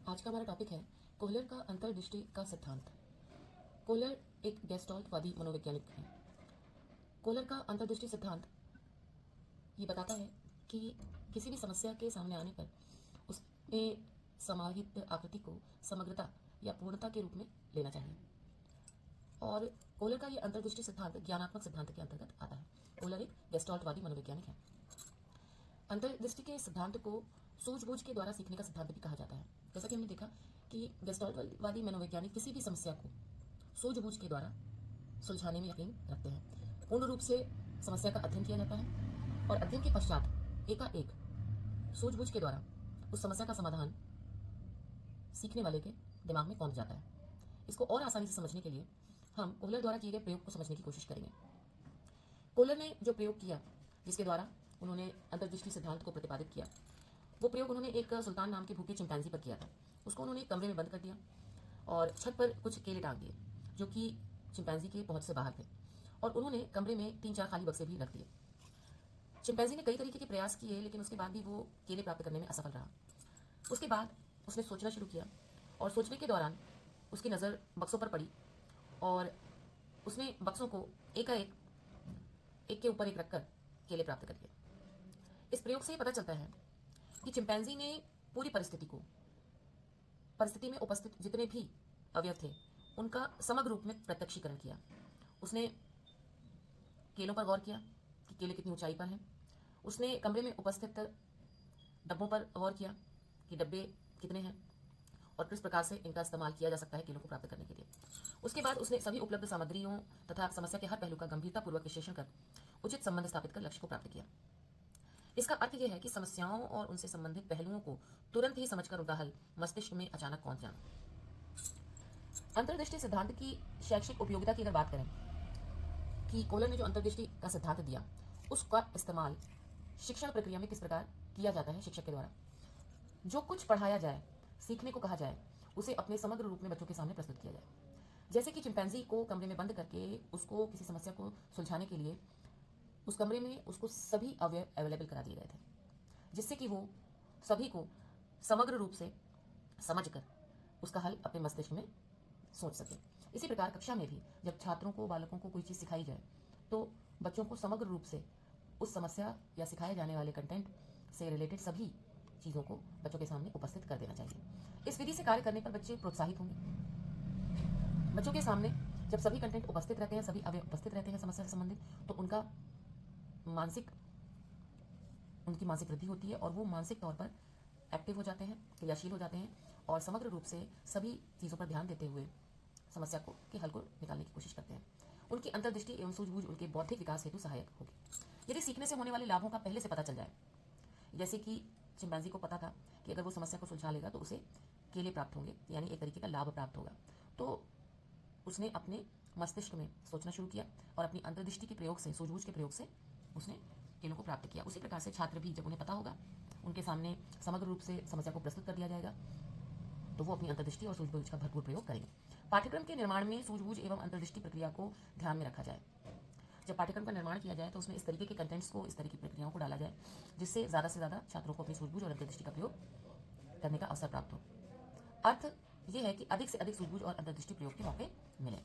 आज का हमारा टॉपिक है कोहलर का अंतर्दृष्टि का सिद्धांत। कोहलर एक गेस्टाल्टवादी मनोवैज्ञानिक हैं। कोहलर का अंतर्दृष्टि सिद्धांत ये बताता है कि किसी भी समस्या के सामने आने पर उसमें समाहित आकृति को समग्रता या पूर्णता के रूप में लेना चाहिए। और कोहलर का ये अंतर्दृष्टि सिद्धांत ज्ञानात्मक सिद्धांत के अंतर्गत आता है। कोहलर एक गेस्टाल्टवादी मनोवैज्ञानिक है। अंतर्दृष्टि के सिद्धांत को सूझबूझ के द्वारा सीखने का सिद्धांत भी कहा जाता है। जैसा कि हमने देखा कि गेस्टाल्टवादी मनोवैज्ञानिक किसी भी समस्या को सूझबूझ के द्वारा सुलझाने में यकीन रखते हैं। पूर्ण रूप से समस्या का अध्ययन किया जाता है और अध्ययन के पश्चात एकाएक सूझबूझ के द्वारा उस समस्या का समाधान सीखने वाले के दिमाग में पहुंच जाता है। इसको और आसानी से समझने के लिए हम कोहलर द्वारा किए गए प्रयोग को समझने की कोशिश करेंगे। कोहलर ने जो प्रयोग किया, जिसके द्वारा उन्होंने अंतर्दृष्टि सिद्धांत को प्रतिपादित किया, वो प्रयोग उन्होंने एक सुल्तान नाम के भूखे चिंपैंजी पर किया था। उसको उन्होंने एक कमरे में बंद कर दिया और छत पर कुछ केले टांग दिए जो कि चिंपैंजी के पहुंच से बाहर थे, और उन्होंने कमरे में 3-4 खाली बक्से भी रख दिए। चिंपैंजी ने कई तरीके के प्रयास किए, लेकिन उसके बाद भी वो केले प्राप्त करने में असफल रहा। उसके बाद उसने सोचना शुरू किया और सोचने के दौरान उसकी नज़र बक्सों पर पड़ी और उसने बक्सों को एकाएक एक के ऊपर एक रखकर केले प्राप्त कर लिए। इस प्रयोग से पता चलता है कि चिंपैंजी ने पूरी परिस्थिति में उपस्थित जितने भी अवयव थे उनका समग्र रूप में प्रत्यक्षीकरण किया। उसने केलों पर गौर किया कि केले कितनी ऊंचाई पर हैं। उसने कमरे में उपस्थित डब्बों पर गौर किया कि डब्बे कितने हैं और किस प्रकार से इनका इस्तेमाल किया जा सकता है केलों को प्राप्त करने के लिए। उसके बाद उसने सभी उपलब्ध सामग्रियों तथा समस्या के हर पहलू का गंभीरतापूर्वक विश्लेषण कर उचित संबंध स्थापित कर लक्ष्य को प्राप्त किया। इसका अर्थ यह है कि समस्याओं और उनसे संबंधित पहलुओं को तुरंत ही समझकर उनका हल मस्तिष्क में अचानक पहुंच जाना। अंतर्दृष्टि सिद्धांत की शैक्षिक उपयोगिता की अगर बात करें कि कोहलर ने जो अंतर्दृष्टि का सिद्धांत दिया, उसका इस्तेमाल शिक्षण प्रक्रिया में किस प्रकार किया जाता है। शिक्षक के द्वारा जो कुछ पढ़ाया जाए, सीखने को कहा जाए, उसे अपने समग्र रूप में बच्चों के सामने प्रस्तुत किया जाए। जैसे कि चिंपैंजी को कमरे में बंद करके उसको किसी समस्या को सुलझाने के लिए उस कमरे में उसको सभी अवयव अवेलेबल करा दिए गए थे, जिससे कि वो सभी को समग्र रूप से समझकर उसका हल अपने मस्तिष्क में सोच सके। इसी प्रकार कक्षा में भी जब छात्रों को, बालकों को कोई चीज़ सिखाई जाए तो बच्चों को समग्र रूप से उस समस्या या सिखाए जाने वाले कंटेंट से रिलेटेड सभी चीज़ों को बच्चों के सामने उपस्थित कर देना चाहिए। इस विधि से कार्य करने पर बच्चे प्रोत्साहित होंगे। बच्चों के सामने जब सभी कंटेंट उपस्थित रहते हैं, सभी अवयव उपस्थित रहते हैं समस्या से संबंधित, तो उनकी मानसिक वृद्धि होती है और वो मानसिक तौर पर एक्टिव हो जाते हैं, क्रियाशील हो जाते हैं और समग्र रूप से सभी चीज़ों पर ध्यान देते हुए समस्या के हल को निकालने की कोशिश करते हैं। उनकी अंतर्दृष्टि एवं सूझबूझ उनके बौद्धिक विकास हेतु सहायक होगी। यदि सीखने से होने वाले लाभों का पहले से पता चल जाए, जैसे कि चिंपैंजी को पता था कि अगर वो समस्या को सुलझा लेगा तो उसे केले प्राप्त होंगे, यानी एक तरीके का लाभ प्राप्त होगा, तो उसने अपने मस्तिष्क में सोचना शुरू किया और अपनी अंतर्दृष्टि के प्रयोग से, सूझबूझ के प्रयोग से उसने केलों को प्राप्त किया। उसी प्रकार से छात्र भी, जब उन्हें पता होगा, उनके सामने समग्र रूप से समस्या को प्रस्तुत कर दिया जाएगा, तो वो अपनी अंतर्दृष्टि और सूझबूझ का भरपूर प्रयोग करेंगे। पाठ्यक्रम के निर्माण में सूझबूझ एवं अंतर्दृष्टि प्रक्रिया को ध्यान में रखा जाए। जब पाठ्यक्रम का निर्माण किया जाए तो उसमें इस तरीके के कंटेंट्स को, इस तरह की प्रक्रियाओं को डाला जाए जिससे ज़्यादा से ज़्यादा छात्रों को अपनी सूझबूझ और अंतर्दृष्टि का प्रयोग करने का अवसर प्राप्त हो। अर्थ ये है कि अधिक से अधिक सूझबूझ और अंतर्दृष्टि प्रयोग के मौके मिले।